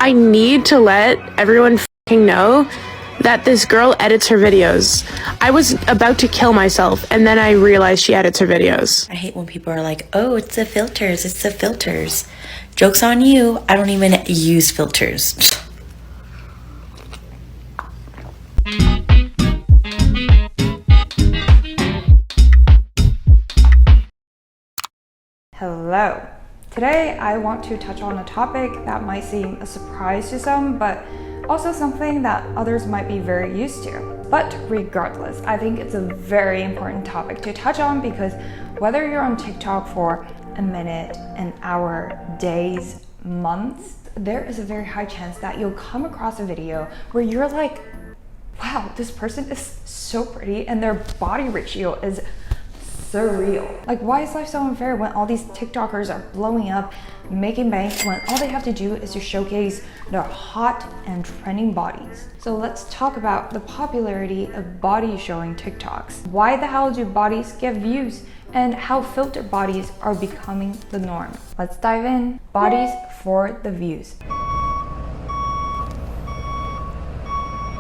I need to let everyone fucking know that this girl edits her videos. I was about to kill myself, and then I realized she edits her videos. I hate when people are like, oh, it's the filters, it's the filters. Joke's on you, I don't even use filters. Hello. Today I want to touch on a topic that might seem a surprise to some, but also something that others might be very used to. But regardless, I think it's a very important topic to touch on because whether you're on TikTok for a minute, an hour, days, months, there is a very high chance that you'll come across a video where you're like, wow, this person is so pretty and their body ratio is surreal. Like, why is life so unfair when all these TikTokers are blowing up, making bank, when all they have to do is to showcase their hot and trending bodies? So let's talk about the popularity of body showing TikToks. Why the hell do bodies get views? And how filtered bodies are becoming the norm. Let's dive in. Bodies for the views.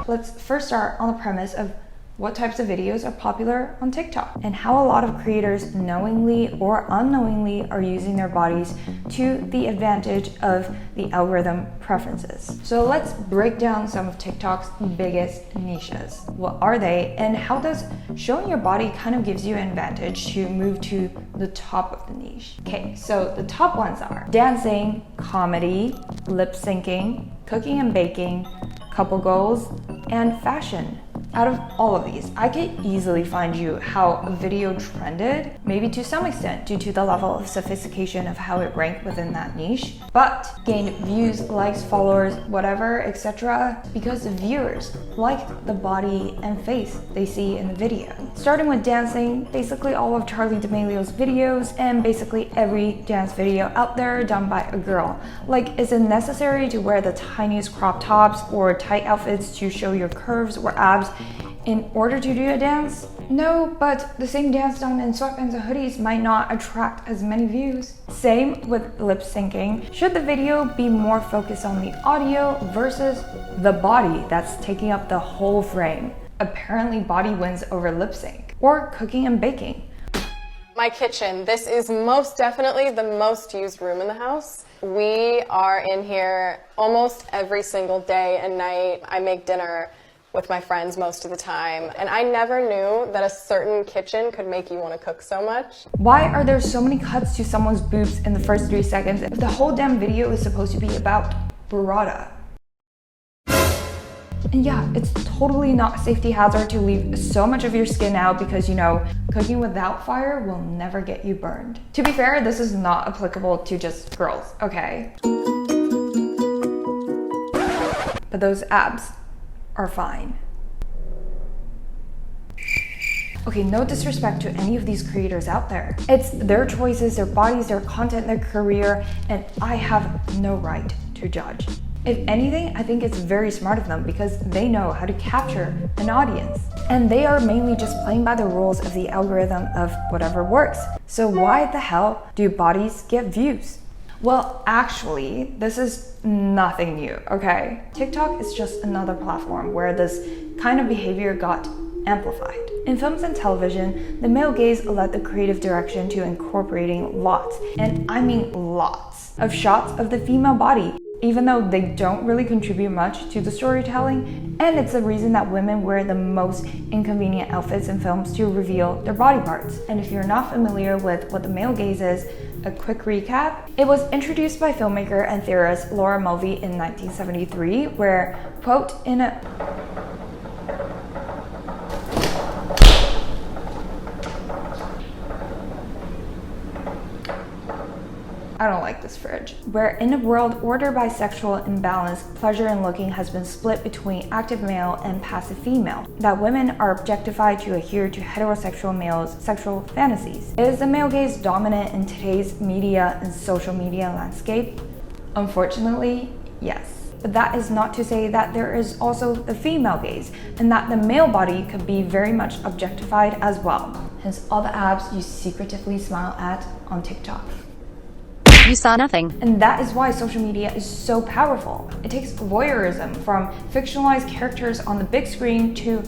Let's first start on the premise of what types of videos are popular on TikTok and how a lot of creators knowingly or unknowingly are using their bodies to the advantage of the algorithm preferences. So let's break down some of TikTok's biggest niches. What are they, and how does showing your body kind of gives you an advantage to move to the top of the niche? Okay, so the top ones are dancing, comedy, lip syncing, cooking and baking, couple goals, and fashion. Out of all of these, I could easily find you how a video trended, maybe to some extent due to the level of sophistication of how it ranked within that niche, but gained views, likes, followers, whatever, etc. because the viewers liked the body and face they see in the video. Starting with dancing, basically all of Charli D'Amelio's videos and basically every dance video out there done by a girl. Like, is it necessary to wear the tiniest crop tops or tight outfits to show your curves or abs in order to do a dance? No, but the same dance done in sweatpants and hoodies might not attract as many views. Same with lip syncing. Should the video be more focused on the audio versus the body that's taking up the whole frame? Apparently body wins over lip sync. Or cooking and baking. My kitchen. This is most definitely the most used room in the house. We are in here almost every single day and night. I make dinner with my friends most of the time, and I never knew that a certain kitchen could make you want to cook so much. Why are there so many cuts to someone's boobs in the first 3 seconds if the whole damn video is supposed to be about burrata? And yeah, it's totally not a safety hazard to leave so much of your skin out because, you know, cooking without fire will never get you burned. To be fair, this is not applicable to just girls, okay? But those abs are fine. Okay, no disrespect to any of these creators out there. It's their choices, their bodies, their content, their career, and I have no right to judge. If anything, I think it's very smart of them because they know how to capture an audience. And they are mainly just playing by the rules of the algorithm of whatever works. So why the hell do bodies get views? Well, actually, this is nothing new, okay? TikTok is just another platform where this kind of behavior got amplified. In films and television, the male gaze led the creative direction to incorporating lots, and I mean lots, of shots of the female body, even though they don't really contribute much to the storytelling, and it's the reason that women wear the most inconvenient outfits in films to reveal their body parts. And if you're not familiar with what the male gaze is, a quick recap. It was introduced by filmmaker and theorist Laura Mulvey in 1973, where, quote, in a I don't like this fridge. Where in a world ordered by sexual imbalance, pleasure in looking has been split between active male and passive female. That women are objectified to adhere to heterosexual males' sexual fantasies. Is the male gaze dominant in today's media and social media landscape? Unfortunately, yes. But that is not to say that there is also the female gaze, and that the male body could be very much objectified as well. Hence all the abs you secretively smile at on TikTok. You saw nothing. And that is why social media is so powerful. It takes voyeurism from fictionalized characters on the big screen to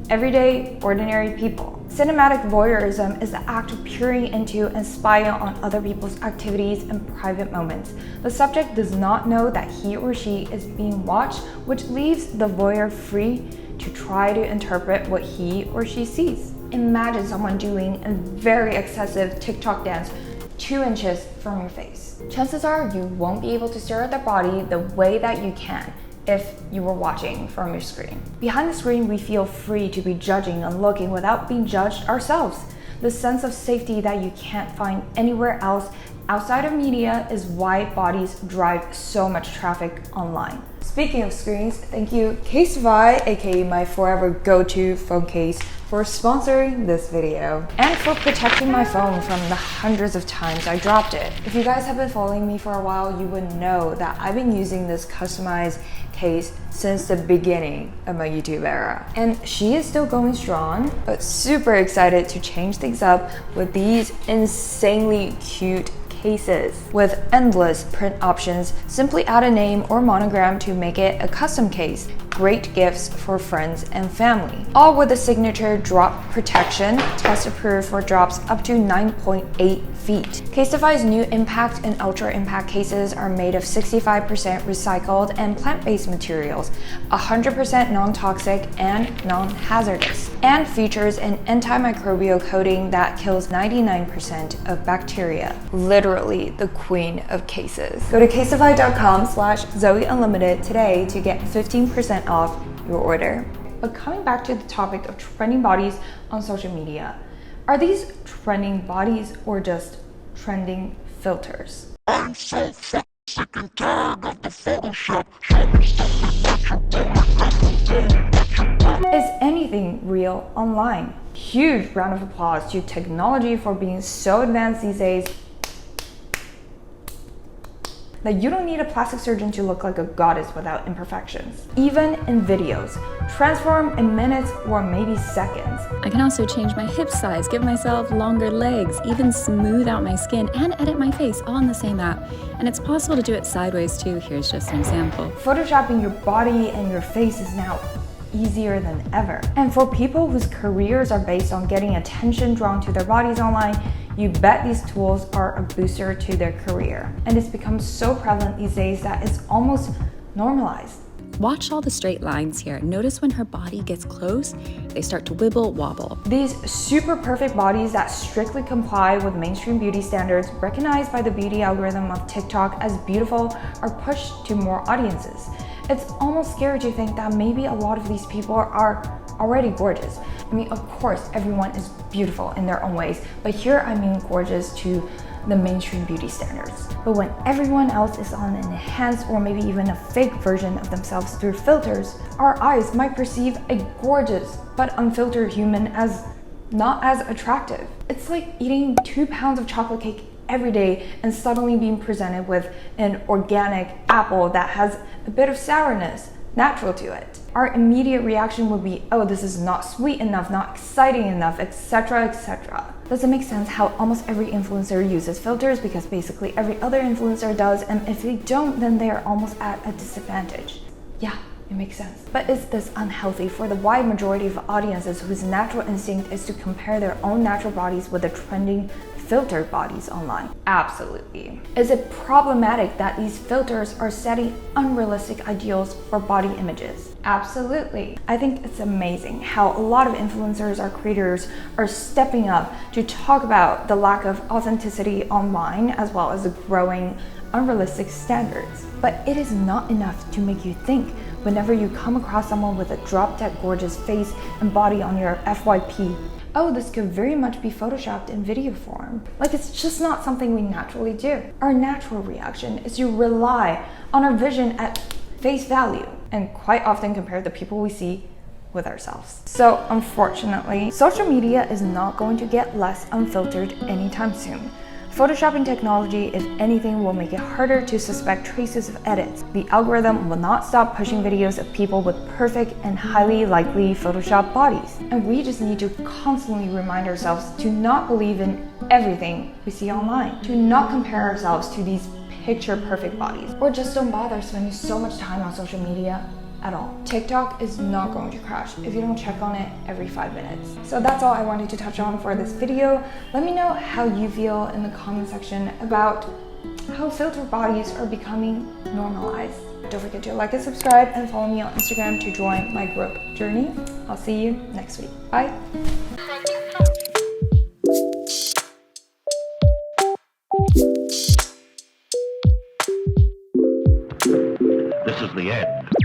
everyday, ordinary people. Cinematic voyeurism is the act of peering into and spying on other people's activities and private moments. The subject does not know that he or she is being watched, which leaves the voyeur free to try to interpret what he or she sees. Imagine someone doing a very excessive TikTok dance 2 inches from your face. Chances are you won't be able to stare at their body the way that you can if you were watching from your screen. Behind the screen, we feel free to be judging and looking without being judged ourselves. The sense of safety that you can't find anywhere else outside of media is why bodies drive so much traffic online. Speaking of screens, thank you Casetify, aka my forever go-to phone case, for sponsoring this video and for protecting my phone from the hundreds of times I dropped it. If you guys have been following me for a while, you would know that I've been using this customized case since the beginning of my YouTube era. And she is still going strong, but super excited to change things up with these insanely cute cases. With endless print options, simply add a name or monogram to make it a custom case. Great gifts for friends and family. All with a signature drop protection, test approved for drops up to 9.8 feet. Casetify's new impact and ultra impact cases are made of 65% recycled and plant-based materials, 100% non-toxic and non-hazardous, and features an antimicrobial coating that kills 99% of bacteria. Literally the queen of cases. Go to casetify.com/ZoeUnlimited today to get 15% off your order. But coming back to the topic of trending bodies on social media, are these trending bodies or just trending filters? I'm so sick and tired of the Photoshop. Is anything real online? Huge round of applause to technology for being so advanced these days that you don't need a plastic surgeon to look like a goddess without imperfections. Even in videos, transform in minutes or maybe seconds. I can also change my hip size, give myself longer legs, even smooth out my skin and edit my face all in the same app. And it's possible to do it sideways too. Here's just an example. Photoshopping your body and your face is now easier than ever. And for people whose careers are based on getting attention drawn to their bodies online, you bet these tools are a booster to their career. And it's become so prevalent these days that it's almost normalized. Watch all the straight lines here. Notice when her body gets close, they start to wibble wobble. These super perfect bodies that strictly comply with mainstream beauty standards recognized by the beauty algorithm of TikTok as beautiful are pushed to more audiences. It's almost scary to think that maybe a lot of these people are already gorgeous. I mean, of course, everyone is beautiful in their own ways, but here I mean gorgeous to the mainstream beauty standards. But when everyone else is on an enhanced or maybe even a fake version of themselves through filters, our eyes might perceive a gorgeous but unfiltered human as not as attractive. It's like eating 2 pounds of chocolate cake every day and suddenly being presented with an organic apple that has a bit of sourness natural to it. Our immediate reaction would be, oh, this is not sweet enough, not exciting enough, etc., etc. Does it make sense how almost every influencer uses filters? Because basically every other influencer does, and if they don't, then they're almost at a disadvantage. Yeah, it makes sense. But is this unhealthy for the wide majority of audiences whose natural instinct is to compare their own natural bodies with the trending filtered bodies online? Absolutely. Is it problematic that these filters are setting unrealistic ideals for body images? Absolutely. I think it's amazing how a lot of influencers or creators are stepping up to talk about the lack of authenticity online as well as the growing unrealistic standards. But it is not enough to make you think whenever you come across someone with a drop-dead gorgeous face and body on your FYP. Oh, this could very much be photoshopped in video form. Like, it's just not something we naturally do. Our natural reaction is to rely on our vision at face value and quite often compare the people we see with ourselves. So unfortunately, social media is not going to get less unfiltered anytime soon. Photoshopping technology, if anything, will make it harder to suspect traces of edits. The algorithm will not stop pushing videos of people with perfect and highly likely Photoshop bodies. And we just need to constantly remind ourselves to not believe in everything we see online, to not compare ourselves to these picture perfect bodies, or just don't bother spending so much time on social media at all. TikTok is not going to crash if you don't check on it every 5 minutes. So that's all I wanted to touch on for this video. Let me know how you feel in the comment section about how filtered bodies are becoming normalized. Don't forget to like and subscribe and follow me on Instagram to join my growth journey. I'll see you next week. Bye. This is the end.